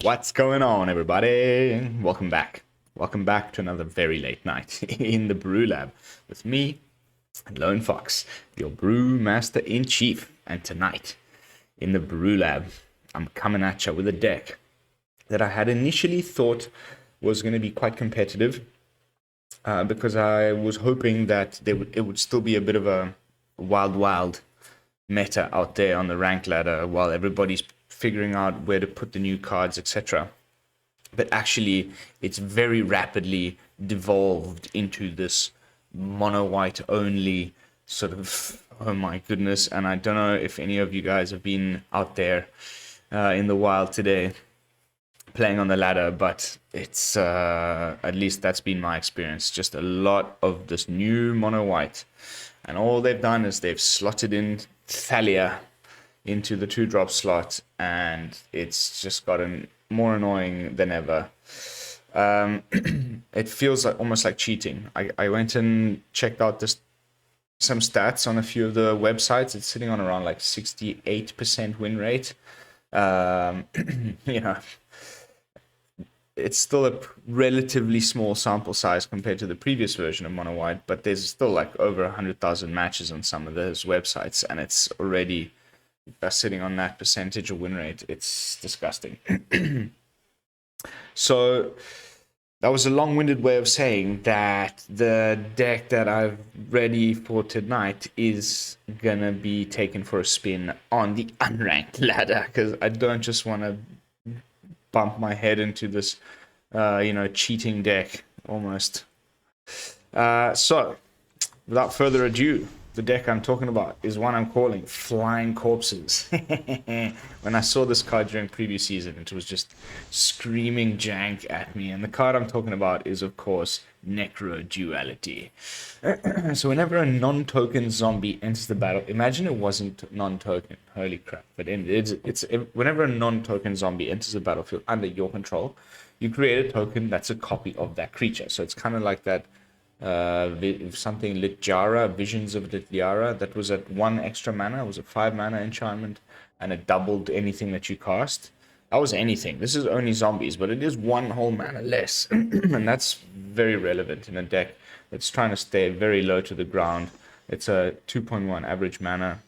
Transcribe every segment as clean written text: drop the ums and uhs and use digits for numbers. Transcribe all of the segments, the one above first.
What's going on, everybody? Welcome back. Welcome back to another very late night in the BrewLab with me, Lone Fox, your brewmaster in chief. And tonight, in the BrewLab, I'm coming at you with a deck that I had initially thought was going to be quite competitive, because I was hoping that it would still be a bit of a wild meta out there on the rank ladder while everybody's figuring out where to put the new cards, etc. But actually, it's very rapidly devolved into this mono white only sort of, oh my goodness. And I don't know if any of you guys have been out there in the wild today playing on the ladder, but it's at least that's been my experience. Just a lot of this new mono white, and all they've done is they've slotted in Thalia into the 2-drop slot, and it's just gotten more annoying than ever. It feels like almost like cheating. I went and checked out some stats on a few of the websites. It's sitting on around like 68% win rate. You know, it's still a relatively small sample size compared to the previous version of mono white, but there's still like over 100,000 matches on some of those websites, and it's already sitting on that percentage of win rate. It's disgusting. So that was a long-winded way of saying that the deck that I've ready for tonight is gonna be taken for a spin on the unranked ladder, because I don't just want to bump my head into this cheating deck almost. So without further ado, the deck I'm talking about is one I'm calling Flying Corpses. When I saw this card during previous season, it was just screaming jank at me. And the card I'm talking about is, of course, Necroduality. So whenever a non-token zombie enters the battle, imagine it wasn't non-token. Holy crap. But it's whenever a non-token zombie enters the battlefield under your control, you create a token that's a copy of that creature. So it's kind of like that something Lityara, Visions of Lityara, that was at 1 extra mana. It was a 5 mana enchantment, and it doubled anything that you cast. That was anything. This is only zombies, but it is 1 whole mana less. And that's very relevant in a deck that's trying to stay very low to the ground. It's a 2.1 average mana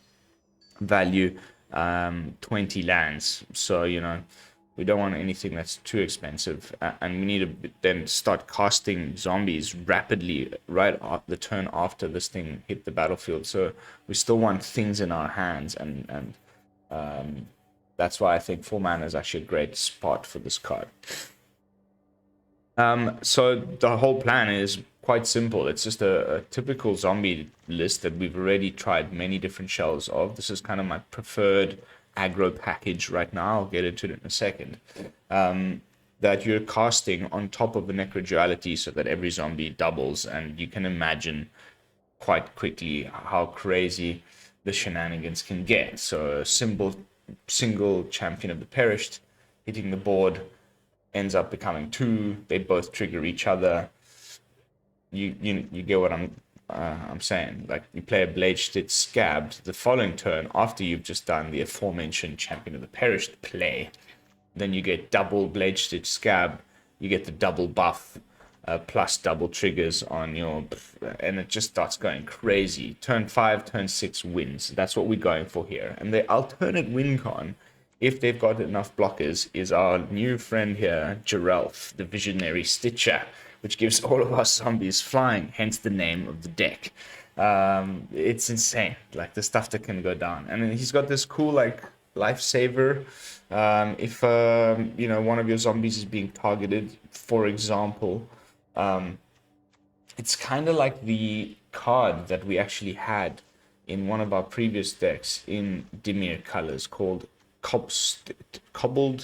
value, 20 lands. So, we don't want anything that's too expensive, and we need to then start casting zombies rapidly right off the turn after this thing hit the battlefield. So we still want things in our hands, and that's why I think 4 mana is actually a great spot for this card. So the whole plan is quite simple. It's just a typical zombie list that we've already tried many different shells of. This is kind of my preferred aggro package right now. I'll get into it in a second. That you're casting on top of the Necroduality so that every zombie doubles, and you can imagine quite quickly how crazy the shenanigans can get. So a single Champion of the Perished hitting the board ends up becoming 2. They both trigger each other. You get what I'm saying. Like, you play a Bladestitched Skaab the following turn after you've just done the aforementioned Champion of the Perished play. Then you get double Bladestitched Skaab. You get the double buff plus double triggers on your, and it just starts going crazy. Turn 5, turn 6 wins. That's what we're going for here. And the alternate win con, if they've got enough blockers, is our new friend here, Geralf, the Visionary Stitcher, which gives all of our zombies flying, hence the name of the deck. It's insane, like the stuff that can go down. And then he's got this cool, like, lifesaver. If one of your zombies is being targeted, for example, it's kind of like the card that we actually had in one of our previous decks in Dimir colors called Corpse Cobble.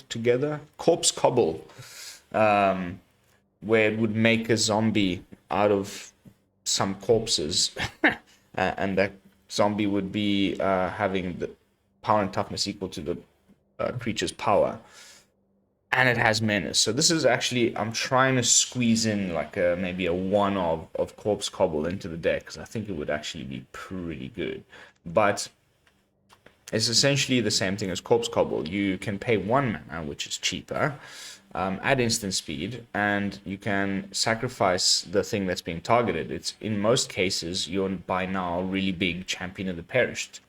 Where it would make a zombie out of some corpses, and that zombie would be having the power and toughness equal to the creature's power, and it has menace. So this is actually, I'm trying to squeeze in like maybe a 1 of Corpse Cobble into the deck, because I think it would actually be pretty good. But It's essentially the same thing as Corpse Cobble. You can pay 1 mana, which is cheaper, add instant speed, and you can sacrifice the thing that's being targeted. It's in most cases you're by now really big Champion of the Perished.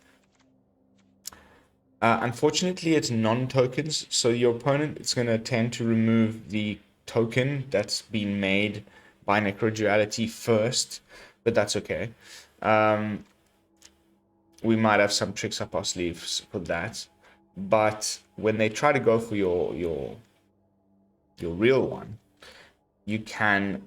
Unfortunately, it's non-tokens, so your opponent is going to tend to remove the token that's been made by Necroduality first, but that's okay. We might have some tricks up our sleeves for that, but when they try to go for your real one, you can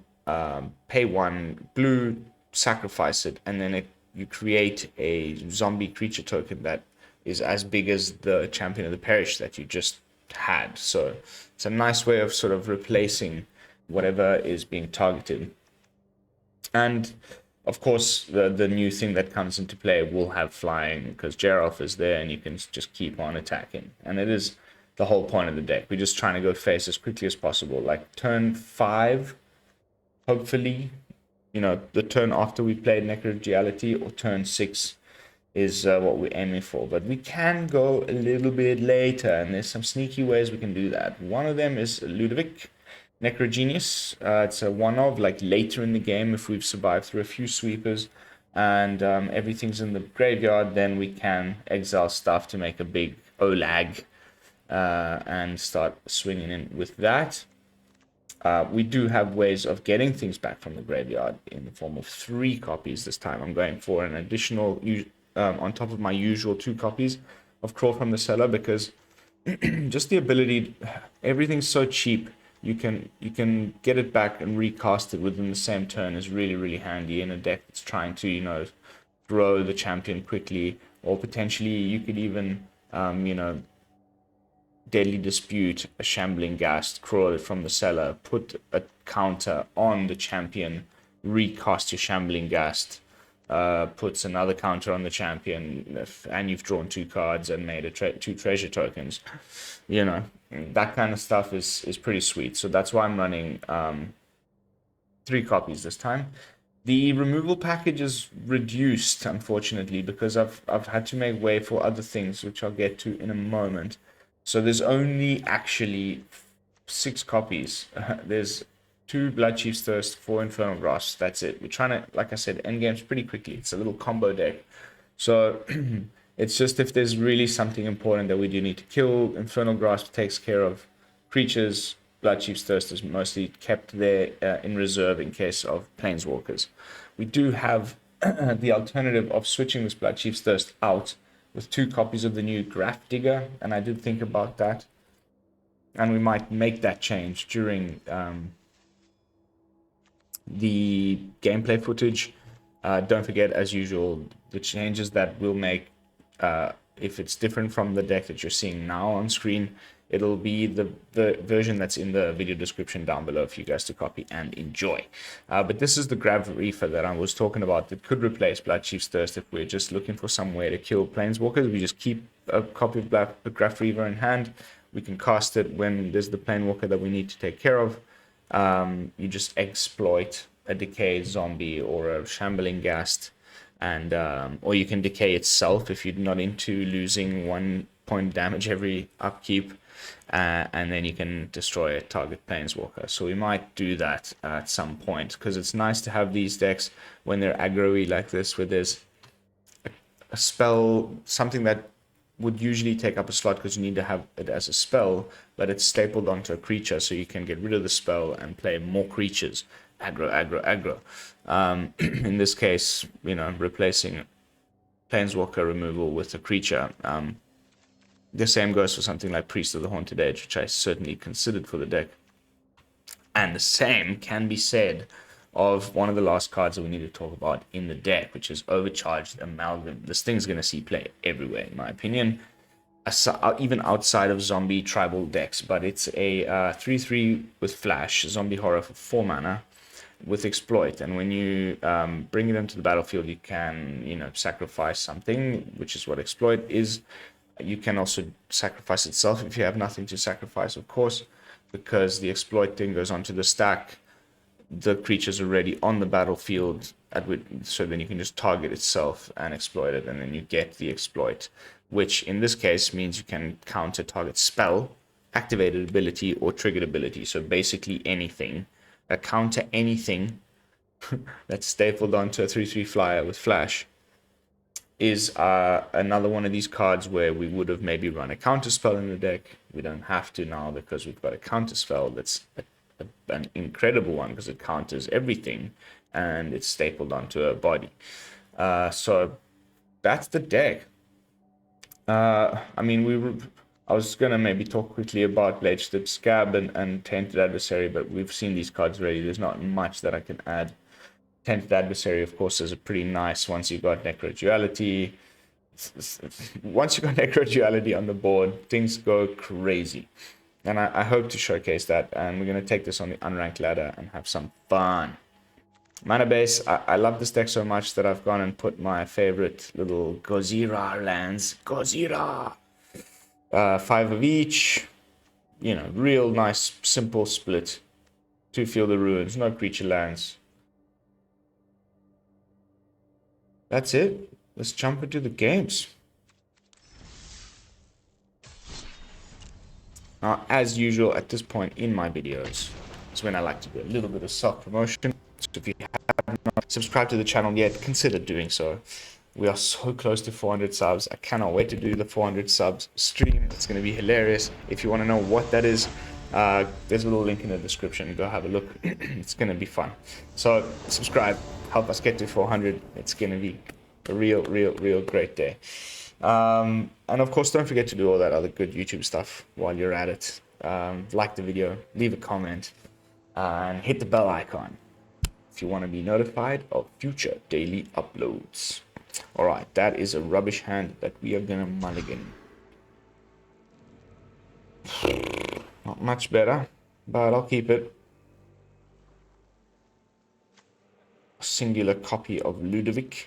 pay 1 blue, sacrifice it, and then you create a zombie creature token that is as big as the Champion of the Parish that you just had. So it's a nice way of sort of replacing whatever is being targeted. And of course, the new thing that comes into play will have flying, because Geralf is there and you can just keep on attacking. And it is the whole point of the deck. We're just trying to go face as quickly as possible. Like turn 5, hopefully, the turn after we played Necroduality, or turn 6 is what we're aiming for. But we can go a little bit later, and there's some sneaky ways we can do that. One of them is Ludevic, Necrogenius. It's a one-of, like later in the game, if we've survived through a few sweepers and everything's in the graveyard, then we can exile stuff to make a big Olag and start swinging in with that. We do have ways of getting things back from the graveyard in the form of 3 copies this time. I'm going for an additional, on top of my usual 2 copies of Crawl from the Cellar, because just the ability, everything's so cheap. You can get it back and recast it within the same turn is really, really handy in a deck that's trying to, grow the champion quickly, or potentially you could even, Deadly Dispute, a Shambling Ghast, crawl it from the Cellar, put a counter on the champion, recast your Shambling Ghast, puts another counter on the champion, and you've drawn 2 cards and made 2 treasure tokens. That kind of stuff is pretty sweet. So that's why I'm running 3 copies this time. The removal package is reduced, unfortunately, because I've had to make way for other things, which I'll get to in a moment. So there's only actually 6 copies. There's 2 Bloodchief's Thirst, 4 Infernal Grasp. That's it. We're trying to, like I said, end games pretty quickly. It's a little combo deck. So it's just if there's really something important that we do need to kill, Infernal Grasp takes care of creatures. Bloodchief's Thirst is mostly kept there in reserve in case of planeswalkers. We do have the alternative of switching this Bloodchief's Thirst out with 2 copies of the new Graph Digger, and I did think about that. And we might make that change during the gameplay footage. Don't forget, as usual, the changes that we'll make, if it's different from the deck that you're seeing now on screen, it'll be the version that's in the video description down below for you guys to copy and enjoy. But this is the Graph Reaver that I was talking about that could replace Bloodchief's Thirst if we're just looking for some way to kill planeswalkers. We just keep a copy of the Graph Reaver in hand. We can cast it when there's the planewalker that we need to take care of. You just exploit a decay zombie or a Shambling Ghast, and or you can decay itself if you're not into losing 1 point damage every upkeep, and then you can destroy a target planeswalker. So we might do that at some point, because it's nice to have these decks when they're aggro-y like this, where there's a spell, something that would usually take up a slot because you need to have it as a spell, but it's stapled onto a creature, so you can get rid of the spell and play more creatures. Aggro, aggro, aggro. In this case, replacing planeswalker removal with a creature. The same goes for something like Priest of the Haunted Edge, which I certainly considered for the deck. And the same can be said of one of the last cards that we need to talk about in the deck, which is Overcharged Amalgam. This thing's going to see play everywhere, in my opinion, even outside of zombie tribal decks. But it's a 3/3 with flash, zombie horror for 4 mana with exploit. And when you bring it into the battlefield, you can, sacrifice something, which is what exploit is. You can also sacrifice itself if you have nothing to sacrifice, of course, because the exploit thing goes onto the stack. The creature's already on the battlefield, so then you can just target itself and exploit it, and then you get the exploit. which in this case means you can counter target spell, activated ability, or triggered ability. So basically anything. Counter anything that's stapled onto a 3/3 flyer with flash is another one of these cards where we would have maybe run a counter spell in the deck. We don't have to now because we've got a counter spell that's an incredible one because it counters everything and it's stapled onto a body. So that's the deck. I mean, I was going to maybe talk quickly about Bladestitched Skaab and Tainted Adversary, but we've seen these cards already. There's not much that I can add. Tainted Adversary, of course, is a pretty nice once you've got Necroduality. Once you've got Necroduality on the board, things go crazy. And I hope to showcase that. And we're going to take this on the unranked ladder and have some fun. Mana base, I love this deck so much that I've gone and put my favorite little Gozira lands. Gozira! 5 of each. You know, real nice, simple split. 2 Field of Ruins, no creature lands. That's it. Let's jump into the games. Now, as usual, at this point in my videos, is when I like to do a little bit of self-promotion. So if you have not subscribed to the channel yet, consider doing so. We are so close to 400 subs. I cannot wait to do the 400 subs stream. It's going to be hilarious. If you want to know what that is, there's a little link in the description. Go have a look. It's going to be fun. So subscribe. Help us get to 400. It's going to be a real great day. And of course, don't forget to do all that other good YouTube stuff while you're at it. Like the video, leave a comment, and hit the bell icon if you want to be notified of future daily uploads. Alright, that is a rubbish hand that we are gonna mulligan. Not much better, but I'll keep it. A singular copy of Ludevic.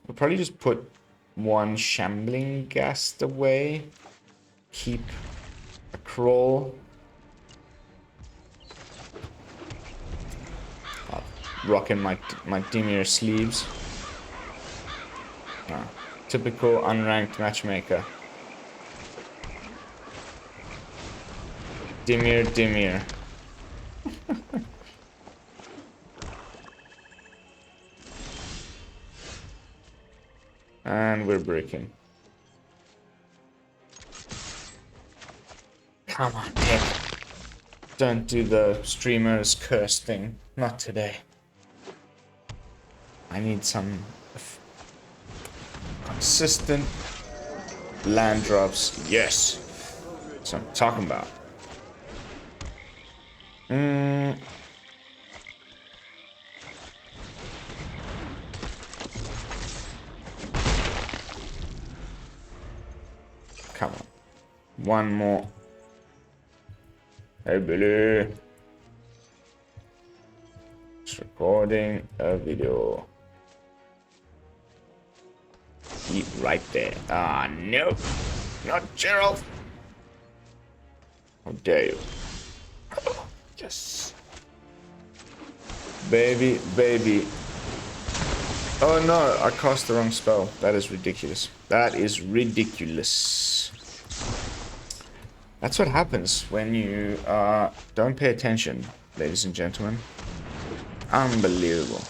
We'll probably just put one Shambling Ghast away. Keep a crawl. Rocking my Dimir sleeves. Typical unranked matchmaker. Dimir. And we're breaking. Come on, Nick. Don't do the streamer's curse thing. Not today. I need some consistent land drops. Yes. That's what I'm talking about. Come on. One more. Hey, Billy. Just recording a video. Eat right there. Ah, no. Not Geralf. How dare you. Oh, yes. Baby. Oh no, I cast the wrong spell. That is ridiculous. That's what happens when you don't pay attention, ladies and gentlemen. Unbelievable.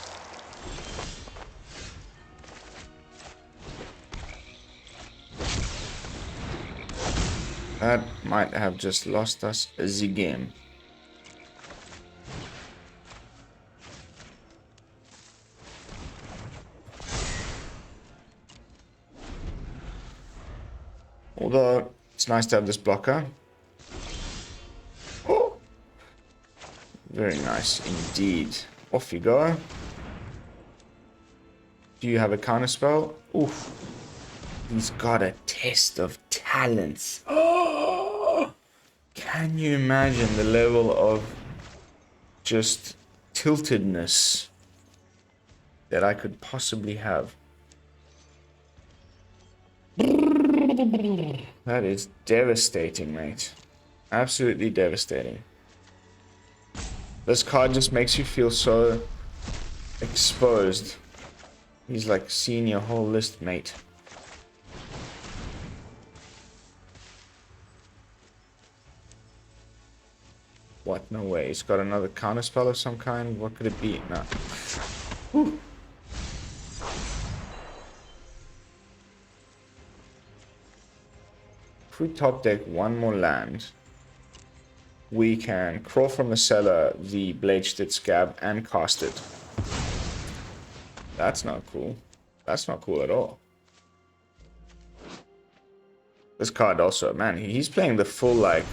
That might have just lost us the game. Although, it's nice to have this blocker. Oh. Very nice indeed. Off you go. Do you have a counter spell? Oof. He's got a test of talents. Oh! Can you imagine the level of just tiltedness that I could possibly have? That is devastating, mate. Absolutely devastating. This card just makes you feel so exposed. He's like seeing your whole list, mate. What? No way. He's got another counterspell of some kind. What could it be? No. Whew. If we top deck one more land, we can crawl from the cellar the Bladestitched Skaab and cast it. That's not cool. That's not cool at all. This card also, man, he's playing the full, like,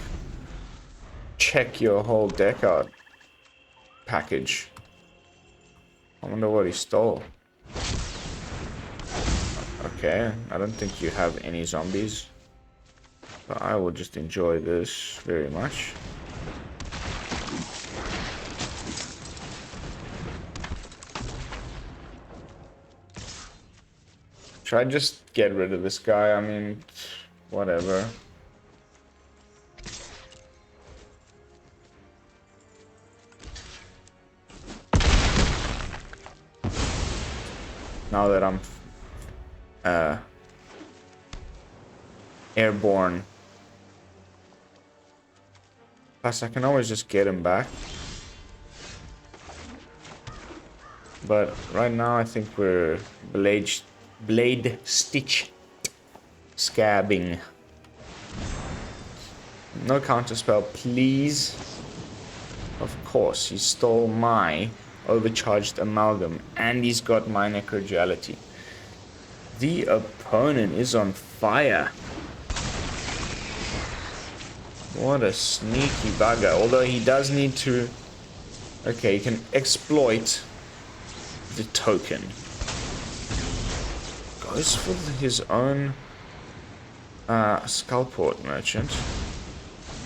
check your whole deck out package. I wonder what he stole. Okay, I don't think you have any zombies. But I will just enjoy this very much. Should I just get rid of this guy? I mean, whatever. Now that I'm airborne. Plus, I can always just get him back. But right now, I think we're Bladestitched Skaabing. No counterspell, please. Of course, he stole my Overcharged Amalgam, and he's got my Necroduality. The opponent is on fire. What a sneaky bugger. Although he does need to... Okay, he can exploit the token. Goes for his own Skullport Merchant.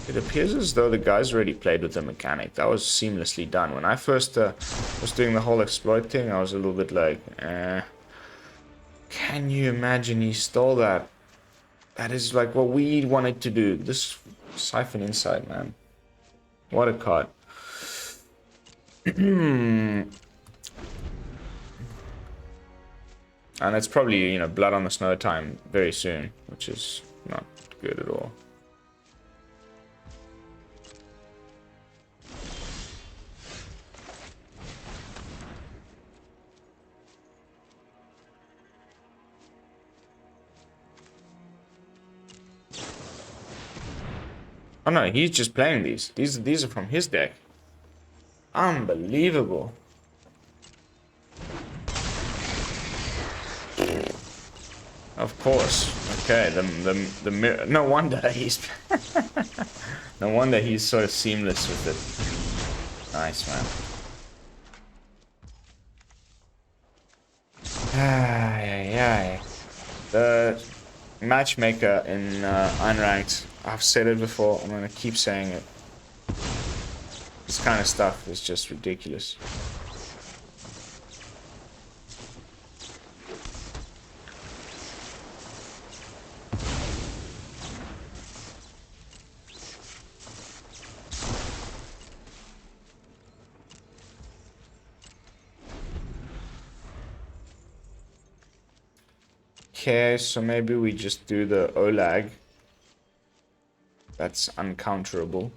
It appears as though the guy's already played with the mechanic. That was seamlessly done. When I first was doing the whole exploit thing, I was a little bit like, can you imagine he stole that? That is like what we wanted to do. This Siphon Insight, man. What a card. And it's probably, you know, Blood on the Snow time very soon, which is not good at all. Oh no, he's just playing these. These are from his deck. Unbelievable. Of course. Okay, the mirror. No wonder he's no wonder he's sort of seamless with it. Nice, man. Ay. The matchmaker in unranked. I've said it before, I'm gonna keep saying it. This kind of stuff is just ridiculous. Okay, so maybe we just do the Olag. That's uncounterable.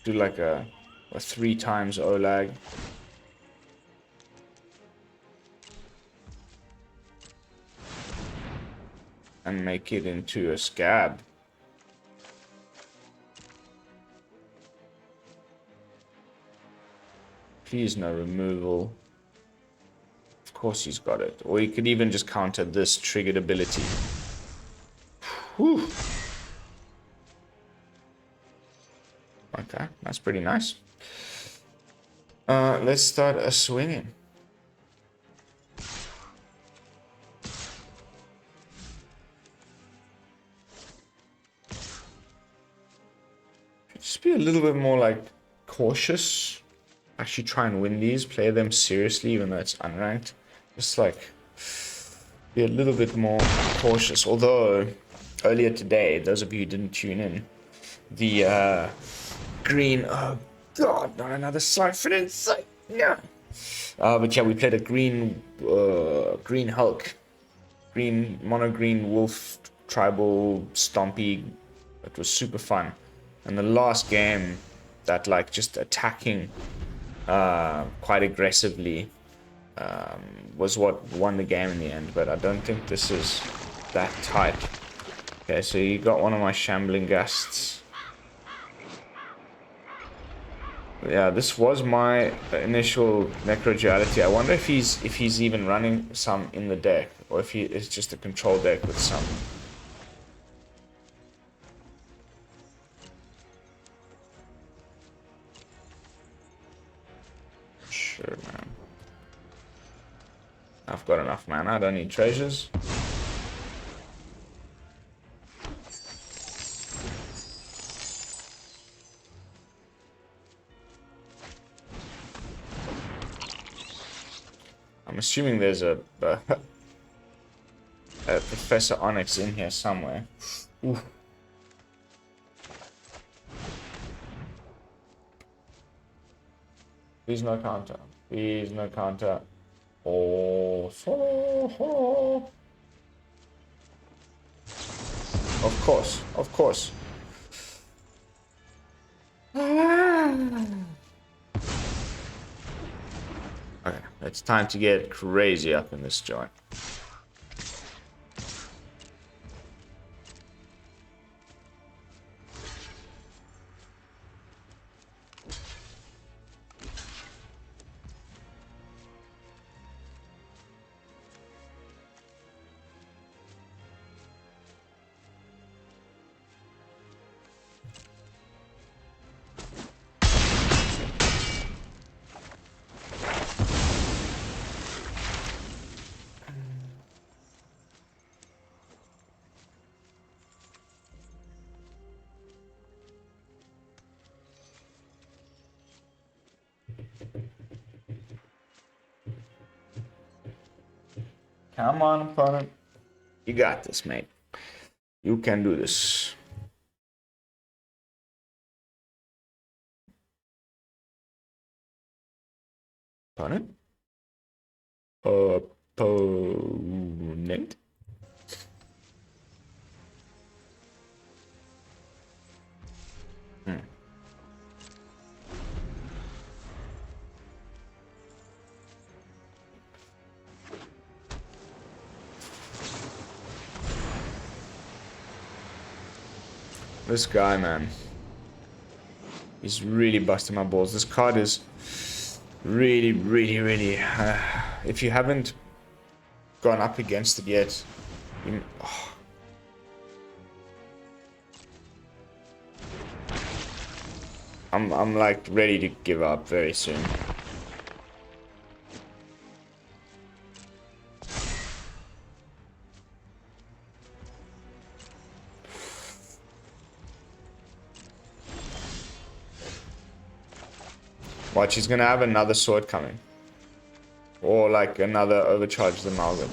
Do like a 3 times Olag. And make it into a Skaab. Please no removal. Of course he's got it. Or he could even just counter this triggered ability. Whew. Okay, that's pretty nice. Let's start a swinging. Just be a little bit more like cautious. Actually try and win these, play them seriously even though it's unranked. Just like be a little bit more cautious. Although earlier today, those of you who didn't tune in, the green, oh god, not another Siphon Insight. Yeah. But yeah, we played a green green Hulk, green mono green wolf tribal stompy It was super fun. And the last game, that like just attacking quite aggressively was what won the game in the end. But I don't think this is that type. Okay, so you got one of my Shambling Ghasts. Yeah, this was my initial Necroduality. I wonder if he's even running some in the deck, or if he is just a control deck with some. Sure, man. I've got enough mana. I don't need treasures. I'm assuming there's a Professor Onyx in here somewhere. Ooh. Please no counter. Please no counter. Oh, so. Of course, of course. Okay, it's time to get crazy up in this joint. Come on, opponent. You got this, mate. You can do this. Opponent? Opponent? This guy, man. He's really busting my balls. This card is really, really, really... if you haven't gone up against it yet... I'm like ready to give up very soon. Watch, he's gonna have another sword coming. Or like another Overcharged Amalgam.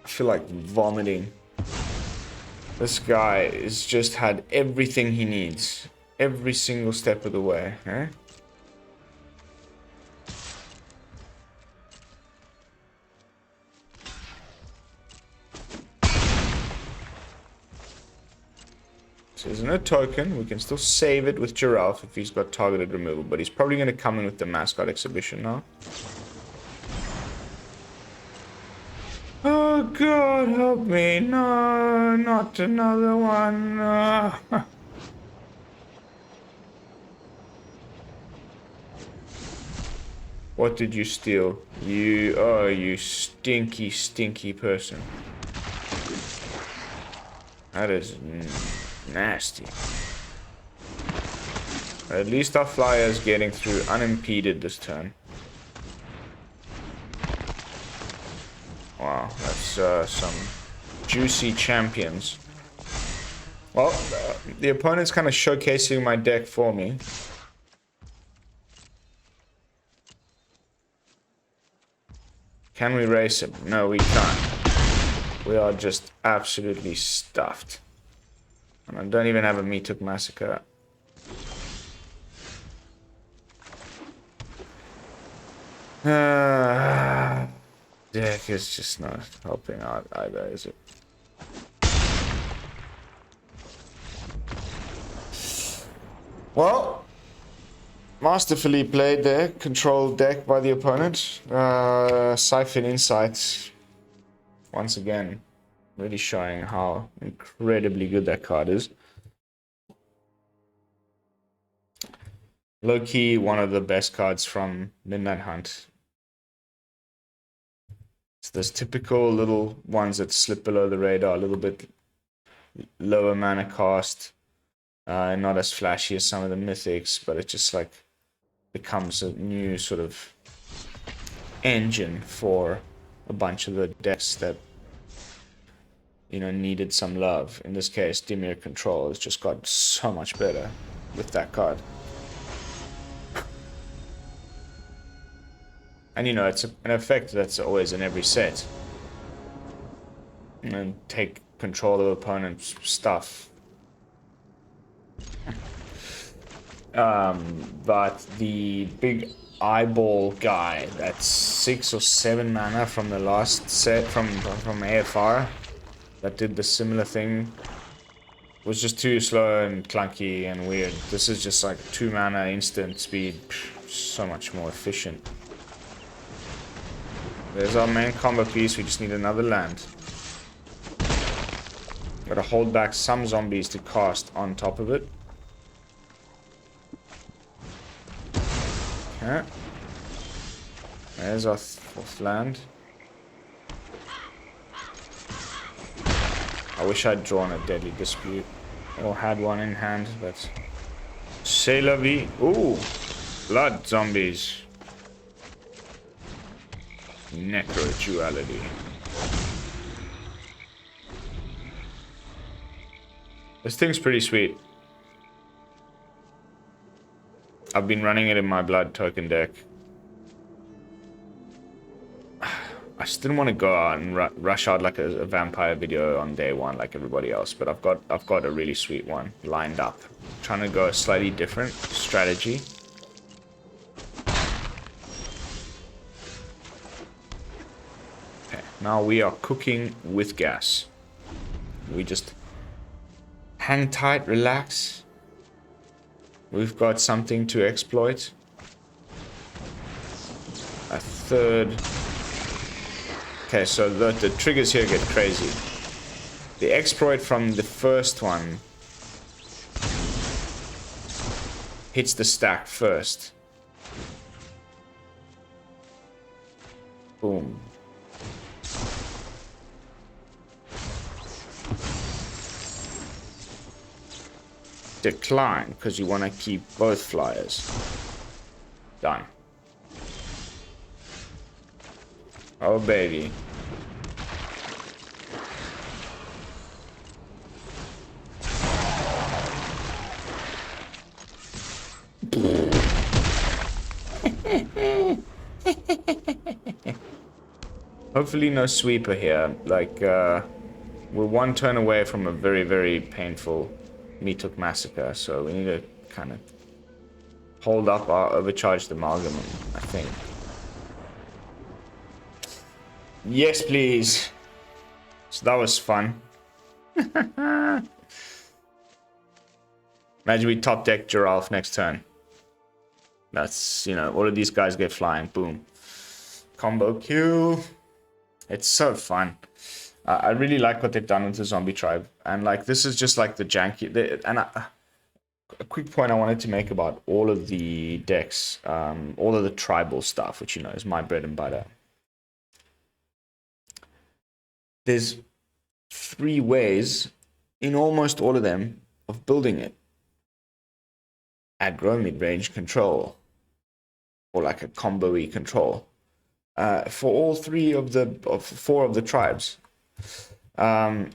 I feel like vomiting. This guy has just had everything he needs. Every single step of the way, eh? So there's no token. We can still save it with Geralf if he's got targeted removal, but he's probably going to come in with the mascot exhibition now. Oh God, help me. No, not another one. No. What did you steal? You stinky, stinky person. That is nasty. At least our flyer is getting through unimpeded this turn. Wow, that's some juicy champions. Well, the opponent's kind of showcasing my deck for me. Can we race him? No, we can't. We are just absolutely stuffed. And I don't even have a Me Took Massacre. Deck is just not helping out either, is it? Well, masterfully played there. Controlled deck by the opponent. Siphon Insights. Once again, really showing how incredibly good that card is. Low-key, one of the best cards from Midnight Hunt. It's those typical little ones that slip below the radar, a little bit lower mana cost. Not as flashy as some of the mythics, but it just like becomes a new sort of engine for a bunch of the decks that, you know, needed some love. In this case, Dimir Control has just got so much better with that card. And you know, it's an effect that's always in every set. And take control of opponent's stuff. But the big eyeball guy, that's 6 or 7 mana from the last set from AFR that did the similar thing, was just too slow and clunky and weird. This is just like 2 mana instant speed, so much more efficient. There's our main combo piece, we just need another land. Gotta hold back some zombies to cast on top of it. Okay. There's our 4th land. I wish I'd drawn a Deadly Dispute or had one in hand, but c'est la vie. Ooh, blood zombies. Necroduality. This thing's pretty sweet. I've been running it in my blood token deck. I just didn't want to go out and rush out like a vampire video on day one like everybody else, but I've got a really sweet one lined up. Trying to go a slightly different strategy. Okay, now we are cooking with gas. We just hang tight, relax. We've got something to exploit. A 3rd. Okay, so the triggers here get crazy. The exploit from the first one hits the stack first. Boom. Decline, because you want to keep both flyers. Done. Oh, baby. Hopefully no sweeper here. Like, we're 1 turn away from a very, very painful Meatook Massacre, so we need to kind of hold up our Overcharged Amalgam, I think. Yes, please. So that was fun. Imagine we top deck Geralf next turn. That's, you know, all of these guys get flying. Boom. Combo kill. It's so fun. I really like what they've done with the zombie tribe. And like, this is just like the janky... a quick point I wanted to make about all of the decks, all of the tribal stuff, which, you know, is my bread and butter. There's 3 ways in almost all of them of building it. Aggro, mid-range, control. Or like a combo-y control. For all 4 of the tribes. And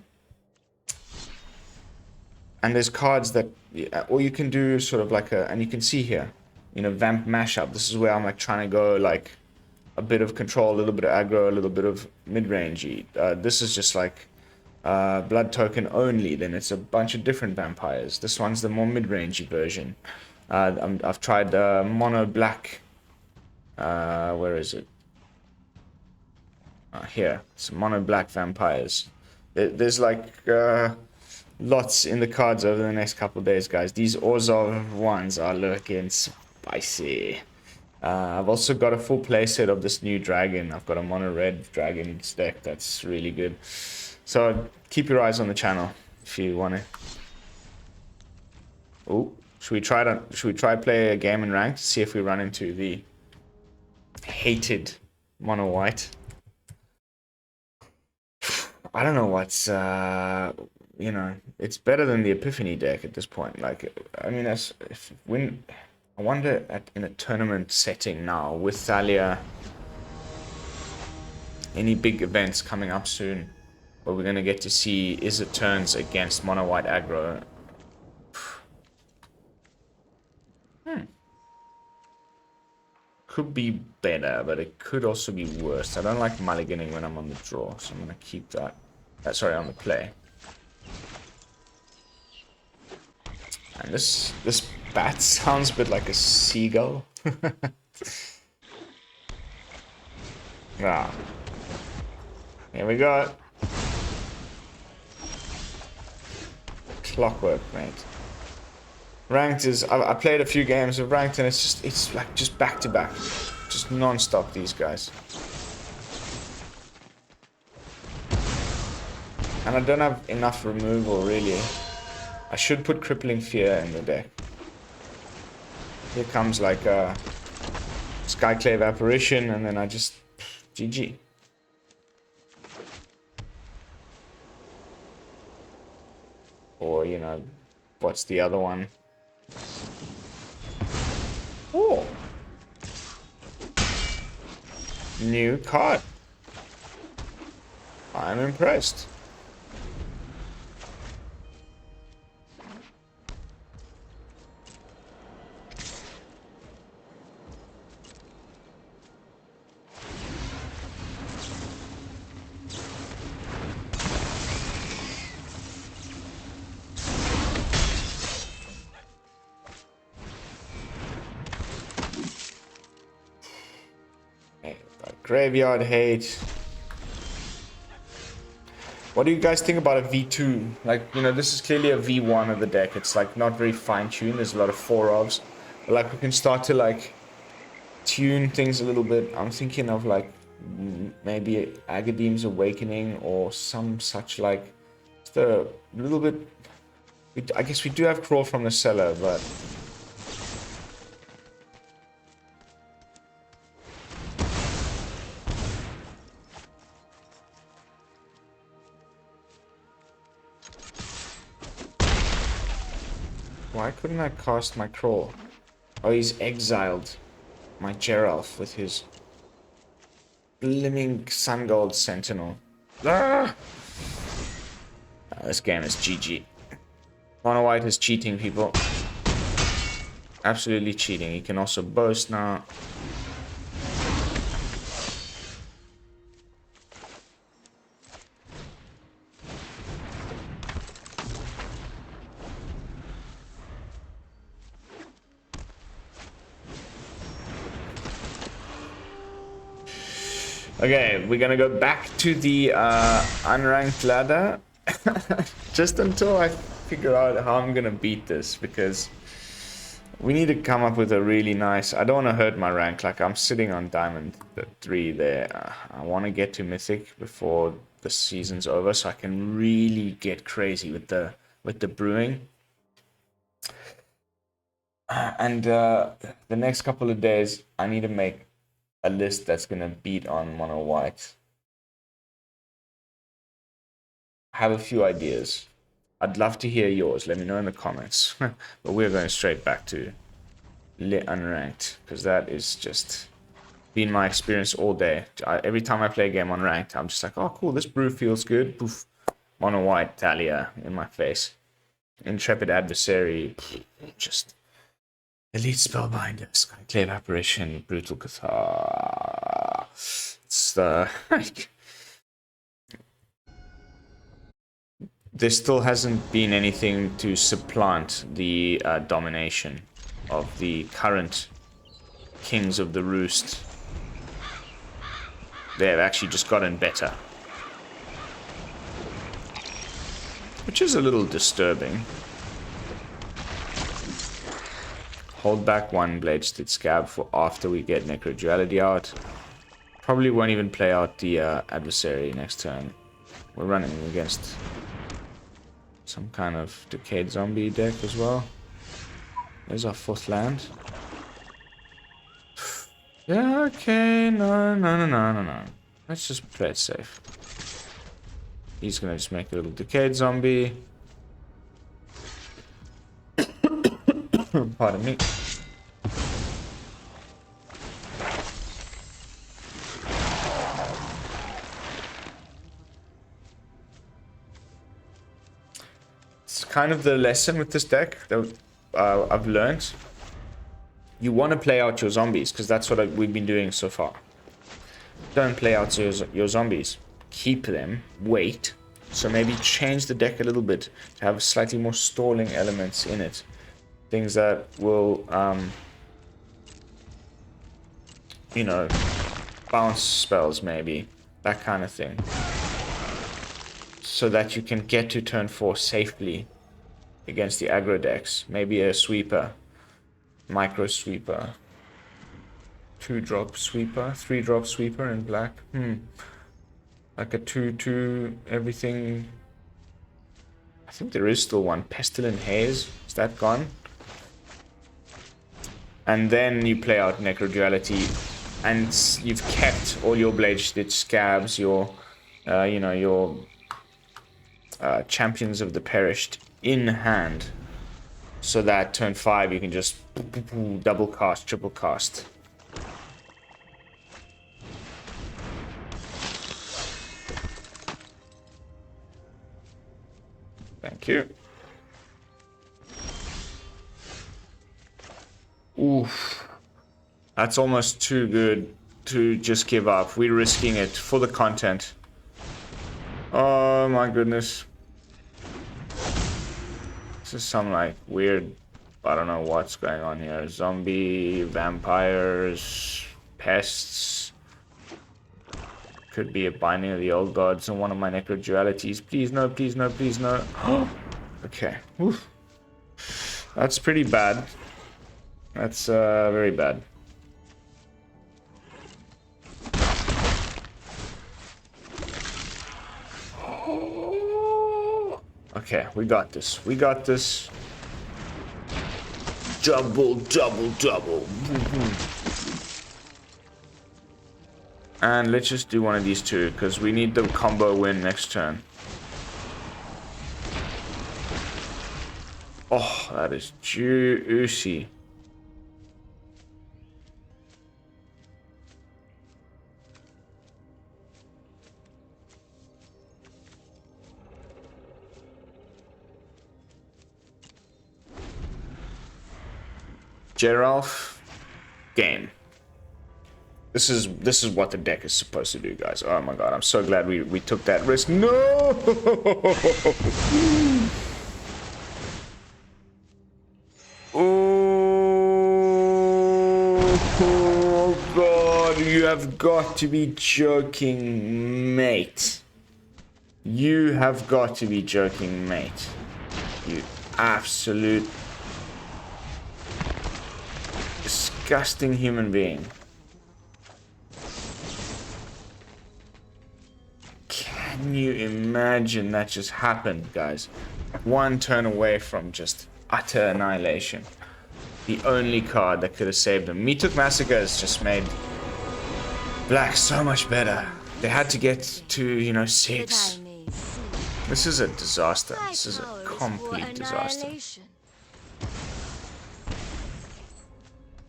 there's cards that, or you can do sort of like and you can see here, you know, Vamp Mashup. This is where I'm like trying to go like a bit of control, a little bit of aggro, a little bit of mid-rangey. This is just like blood token only. Then it's a bunch of different vampires. This one's the more mid-rangey version. I've tried mono black Where is it? Here. Some mono black vampires. There's like lots in the cards over the next couple of days, guys. These Orzhov ones are looking spicy. I've also got a full playset of this new dragon. I've got a mono red dragon deck that's really good. So keep your eyes on the channel if you want to. Oh, should we try play a game in ranked to see if we run into the hated mono white? I don't know what's you know, it's better than the Epiphany deck at this point. Like, I mean, I wonder in a tournament setting now with Thalia, any big events coming up soon where we're gonna get to see is it turns against mono white aggro. Could be better, but it could also be worse. I don't like mulliganing when I'm on the draw, so I'm gonna keep that. Sorry, on the play. And this bat sounds a bit like a seagull. Ah. Here we go. Clockwork, mate. Ranked is, I played a few games of ranked and it's like just back to back. Just non-stop, these guys. And I don't have enough removal, really. I should put Crippling Fear in the deck. Here comes like a Skyclave Apparition, and then I just... GG. Or, you know, what's the other one? Oh! New card. I'm impressed. Graveyard hate. What do you guys think about a V2? Like, you know, this is clearly a V1 of the deck. It's like not very fine-tuned. There's a lot of 4-ofs. But like we can start to like tune things a little bit. I'm thinking of like maybe Agadeem's Awakening or some such like just a little bit. I guess we do have Crawl from the Cellar, but why couldn't I cast my Crawl? Oh, he's exiled my Geralf with his Blimmin' Sungold Sentinel. Ah! This game is GG. Mono White is cheating, people. Absolutely cheating. He can also boast now. Okay, we're gonna go back to the unranked ladder. Just until I figure out how I'm gonna beat this, because we need to come up with a really nice... I don't want to hurt my rank. Like, I'm sitting on Diamond 3 there. I want to get to Mythic before the season's over, so I can really get crazy with the brewing. And the next couple of days, I need to make a list that's gonna beat on mono white. I have a few ideas. I'd love to hear yours. Let me know in the comments. But we're going straight back to lit unranked, because that is just been my experience all day. Every time I play a game on ranked, I'm just like, oh cool, this brew feels good. Poof, mono white Thalia in my face. Intrepid Adversary, just Elite Spellbinder, Skyclave Apparition, Brutal Cathar. It's like, there still hasn't been anything to supplant the domination of the current Kings of the Roost. They've actually just gotten better. Which is a little disturbing. Hold back one Bladestitched Skaab for after we get Necroduality out. Probably won't even play out the adversary next turn. We're running against some kind of Decayed Zombie deck as well. There's our 4th land. Yeah, okay, no. Let's just play it safe. He's gonna just make a little Decayed Zombie. Pardon me. It's kind of the lesson with this deck that I've learned. You want to play out your zombies, because that's what we've been doing so far. Don't play out your zombies. Keep them, wait. So maybe change the deck a little bit to have slightly more stalling elements in it. Things that will, you know, bounce spells maybe. That kind of thing. So that you can get to turn 4 safely against the aggro decks. Maybe a sweeper. Micro sweeper. 2-drop sweeper. 3-drop sweeper in black. Like a 2/2 everything. I think there is still one. Pestilent Haze. Is that gone? And then you play out Necroduality. And you've kept all your Bladestitched Skaabs, your, you know, your Champions of the Perished in hand. So that turn 5 you can just double cast, triple cast. Thank you. Oof. That's almost too good to just give up. We're risking it for the content. Oh my goodness. This is some like weird, I don't know what's going on here. Zombie, vampires, pests. Could be a Binding of the Old Gods on one of my Necrodualities. Please no, please no, please no. Okay. Oof. That's pretty bad. That's very bad. Okay, we got this. We got this. Double, double, double. And let's just do one of these two, because we need the combo win next turn. Oh, that is juicy. Geralf, game. This is what the deck is supposed to do, guys. Oh my god, I'm so glad we took that risk. No! Oh god, you have got to be joking, mate. You have got to be joking, mate. You absolute disgusting human being. Can you imagine that just happened, guys? One turn away from just utter annihilation. The only card that could have saved them. Me Took Massacre has just made black so much better. They had to get to, you know, 6. This is a disaster. This is a complete disaster.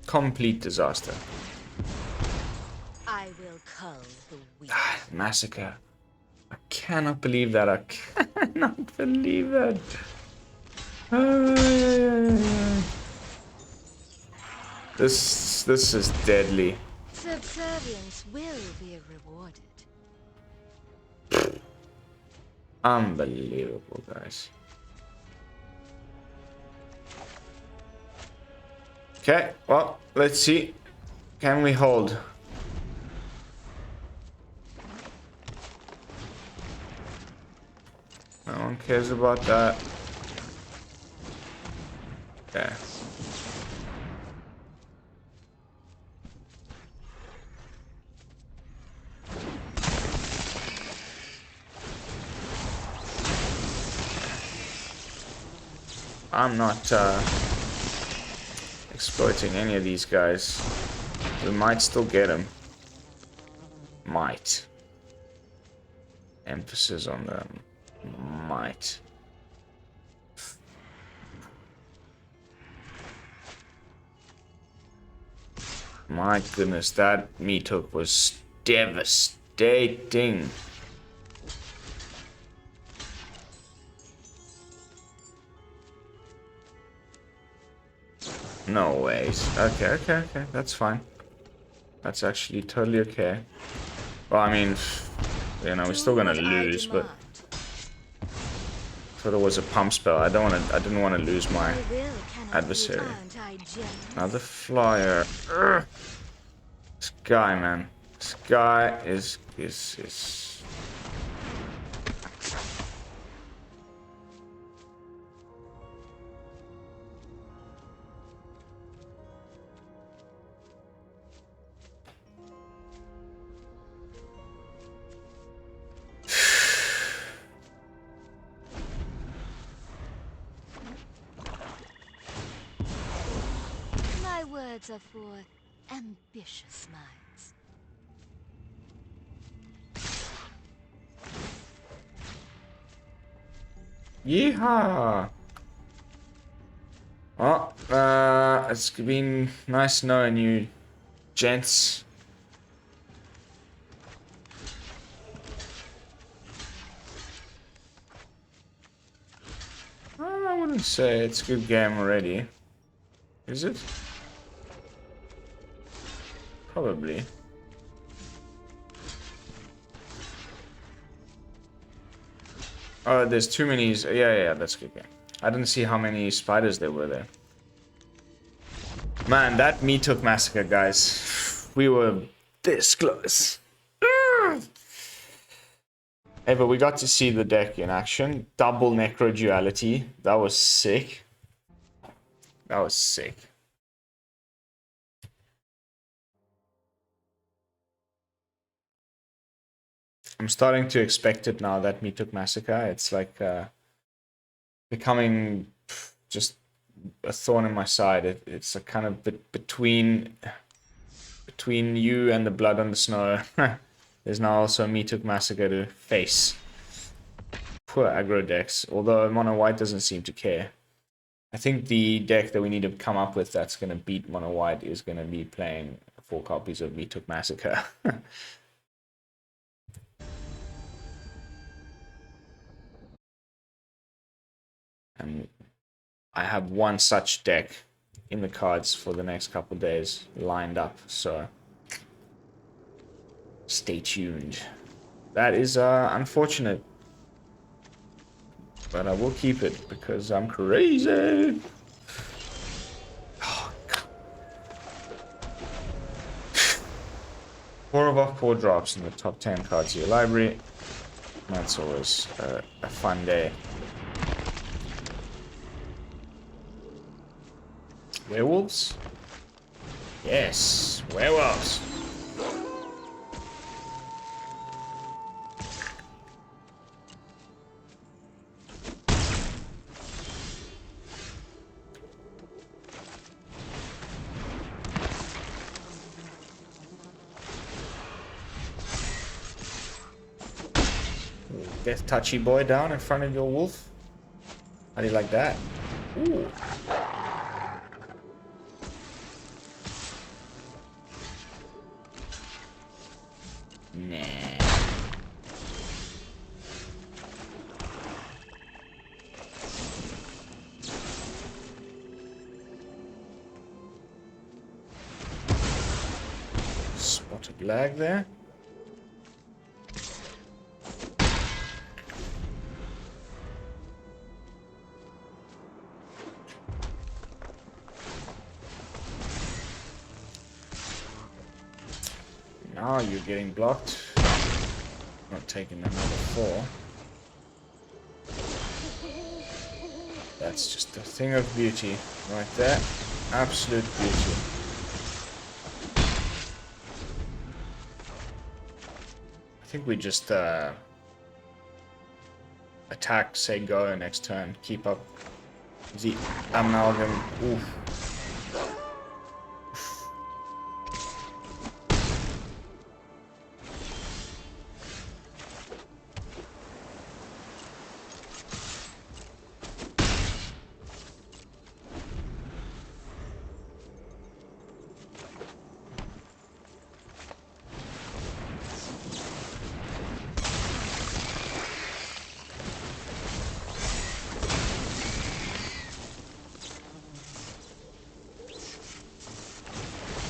Complete disaster. I will cull the weak. Massacre. I cannot believe that. I cannot believe that. This is deadly. Subservience will be rewarded. Unbelievable, guys. Okay, well, let's see. Can we hold? No one cares about that. Okay. I'm not exploiting any of these guys. We might still get them. Might. Emphasis on them. Might. My goodness, that meat hook was devastating. No ways. Okay, that's fine. That's actually totally okay. Well, I mean, you know, we're still gonna lose, but I thought it was a pump spell. I didn't want to lose my adversary. Another flyer. Urgh. This guy, man. This guy is. My words are for ambitious minds. Yeehaw! Oh, it's been nice knowing you, gents. I wouldn't say it's a good game already. Is it? Probably. Oh, there's too many. Yeah, that's a good game. I didn't see how many spiders there were there. Man, that meat hook massacre, guys. We were this close. Hey, but we got to see the deck in action. Double Necroduality. That was sick. That was sick. I'm starting to expect it now, that Meat Hook Massacre. It's like becoming just a thorn in my side. It's a kind of between you and the blood on the snow. There's now also a Meat Hook Massacre to face. Poor aggro decks, although mono white doesn't seem to care. I think the deck that we need to come up with that's going to beat mono white is going to be playing 4 copies of Meat Hook Massacre. And I have one such deck in the cards for the next couple days lined up, so stay tuned. That is unfortunate, but I will keep it because I'm crazy. Oh, 4 of our 4 drops in the top 10 cards of your library. That's always a fun day. Werewolves? Yes, werewolves. Death touchy boy down in front of your wolf. How do you like that? Ooh. Nah. Spotted lag there. Now you're getting blocked. Not taking another 4. That's just a thing of beauty right there. Absolute beauty. I think we just attack, say go next turn. Keep up the amalgam. Oof.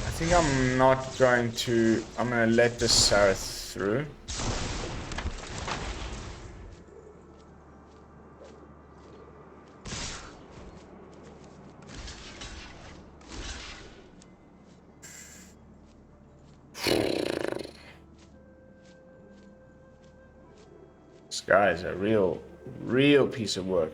I think I'm not going to... I'm going to let the Sarith through. This guy is a real piece of work.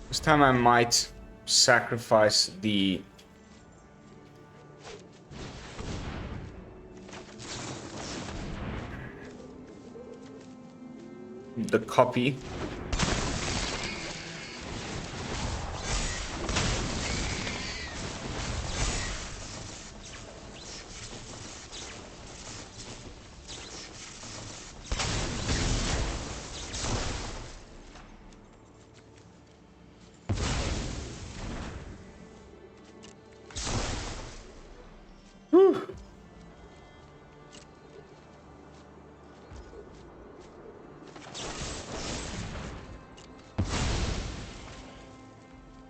This time I might sacrifice the copy.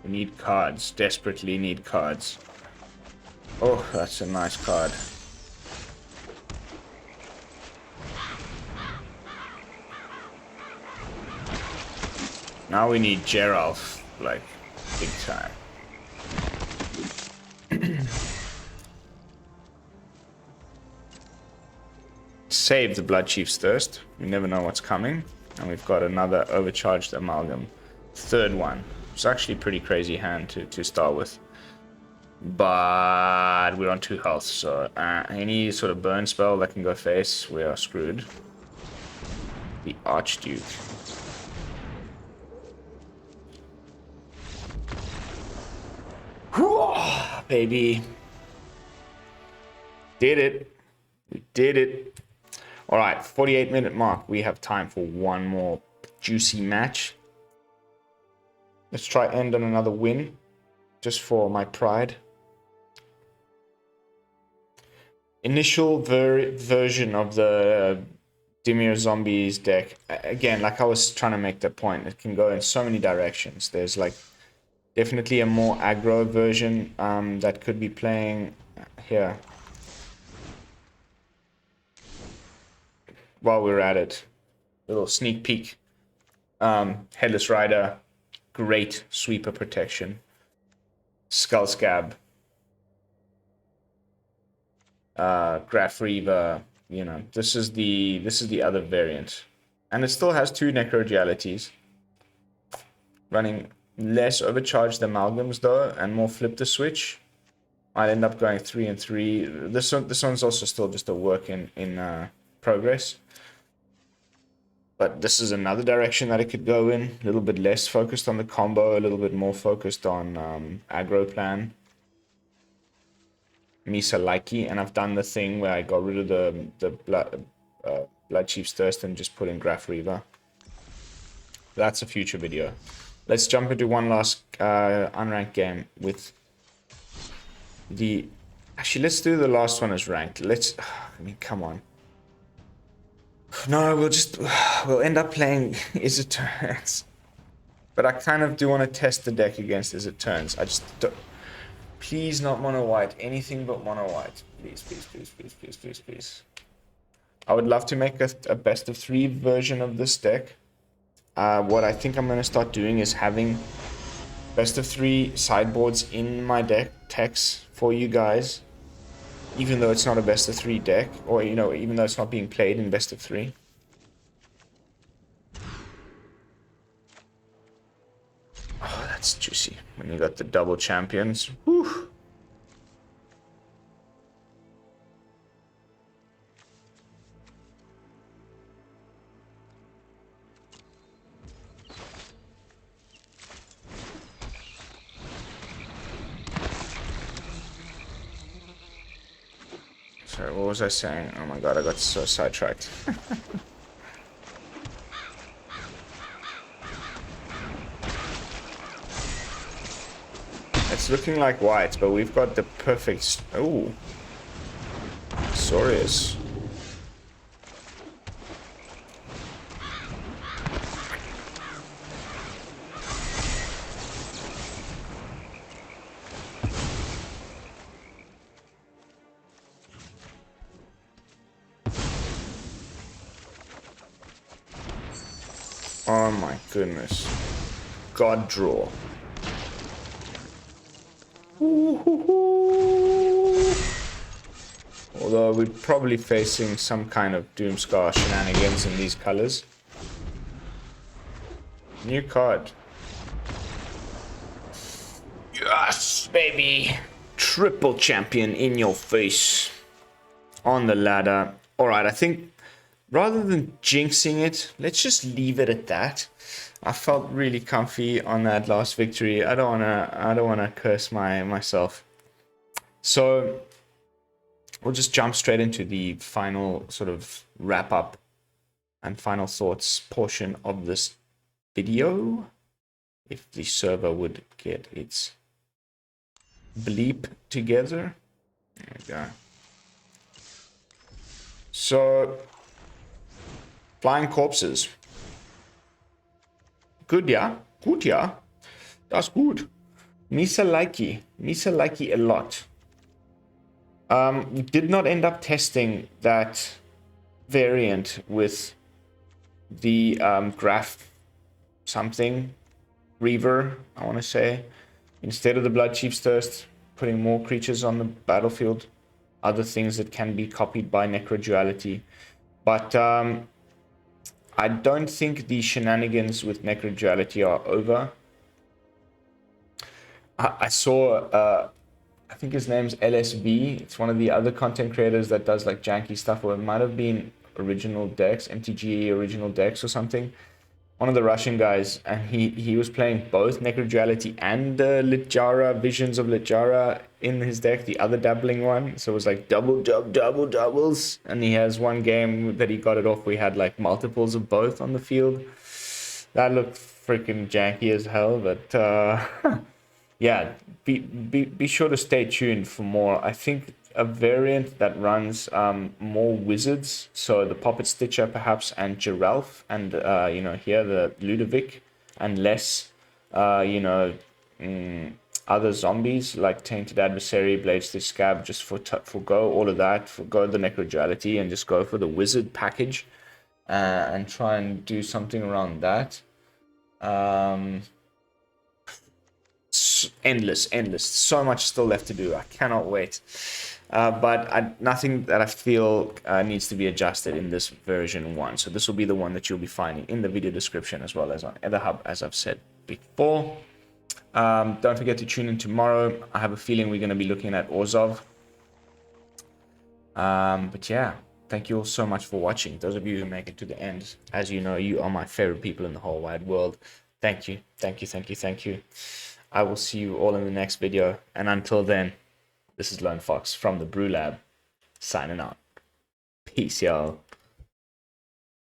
We need cards. Desperately need cards. Oh, that's a nice card. Now we need Geralf, like, big time. Save the Bloodchief's Thirst. We never know what's coming. And we've got another Overcharged Amalgam. Third one. It's actually a pretty crazy hand to start with. But we're on 2 health, so any sort of burn spell that can go face, we are screwed. The Archduke. Whoa, baby. Did it. We did it. Alright, 48-minute mark. We have time for one more juicy match. Let's try end on another win, just for my pride. Initial version of the Dimir Zombies deck. Again, like I was trying to make the point, it can go in so many directions. There's like definitely a more aggro version that could be playing here. While we're at it, little sneak peek. Headless Rider. Great sweeper protection. Skull Scab. Graph Reaver. You know, this is the other variant. And it still has 2 Necrodualities. Running less Overcharged Amalgams though, and more Flip the Switch. I'll end up going 3 and 3. This one's also still just a work in progress. But this is another direction that it could go in. A little bit less focused on the combo, a little bit more focused on aggro plan. Misa likey, and I've done the thing where I got rid of the Bloodchief's Thirst and just put in Graph Reaver. That's a future video. Let's jump into one last unranked game with the... Actually, let's do the last one as ranked. I mean, come on. No, we'll end up playing Is It Turns. But I kind of do want to test the deck against Is It Turns. I just don't... Please not mono white. Anything but mono white. Please, please, please, please, please, please, please. I would love to make a best of 3 version of this deck. What I think I'm going to start doing is having best of 3 sideboards in my decks for you guys. Even though it's not a best of 3 deck, or, you know, even though it's not being played in best of 3. Oh, that's juicy. When you got the double champions. Whew. Sorry, what was I saying? Oh my god, I got so sidetracked. It's looking like white, but we've got the perfect... Ooh. Saurius. Oh my goodness. God draw. Although we're probably facing some kind of Doomscar shenanigans in these colors. New card. Yes, baby. Triple champion in your face. On the ladder. Alright, I think rather than jinxing it, let's just leave it at that. I felt really comfy on that last victory. I don't wanna curse myself. So we'll just jump straight into the final sort of wrap up and final thoughts portion of this video. If the server would get its bleep together. There we go. So flying corpses. Good, yeah. Good, yeah. That's good. Misa likey a lot. We did not end up testing that variant with the graph something Reaver, I want to say. Instead of the Bloodchief's Thirst, putting more creatures on the battlefield. Other things that can be copied by Necroduality. But I don't think the shenanigans with Necroduality are over. I saw, I think his name's LSB. It's one of the other content creators that does like janky stuff, or it might have been Original Decks, MTGA Original Decks or something. One of the Russian guys, and he was playing both Necroduality and Litjara, Visions of Litjara in his deck, the other dabbling one. So it was like doubles. And he has one game that he got it off. We had like multiples of both on the field. That looked freaking janky as hell, but yeah, be sure to stay tuned for more. I think a variant that runs more wizards, so the Puppet Stitcher perhaps, and Geralf, and you know, here the Ludevic, and less you know, other zombies like Tainted Adversary, Bladestitched Skaab. Just forgo all of that, forgo the Necroduality, and just go for the wizard package and try and do something around that. Endless, so much still left to do. I cannot wait. But nothing that I feel needs to be adjusted in this version 1. So this will be the one that you'll be finding in the video description as well as on the hub, as I've said before. Don't forget to tune in tomorrow. I have a feeling we're going to be looking at Orzhov. But yeah, thank you all so much for watching. Those of you who make it to the end, as you know, you are my favorite people in the whole wide world. Thank you. I will see you all in the next video. And until then, this is Lone Fox from the BrewLab, signing out. Peace, y'all.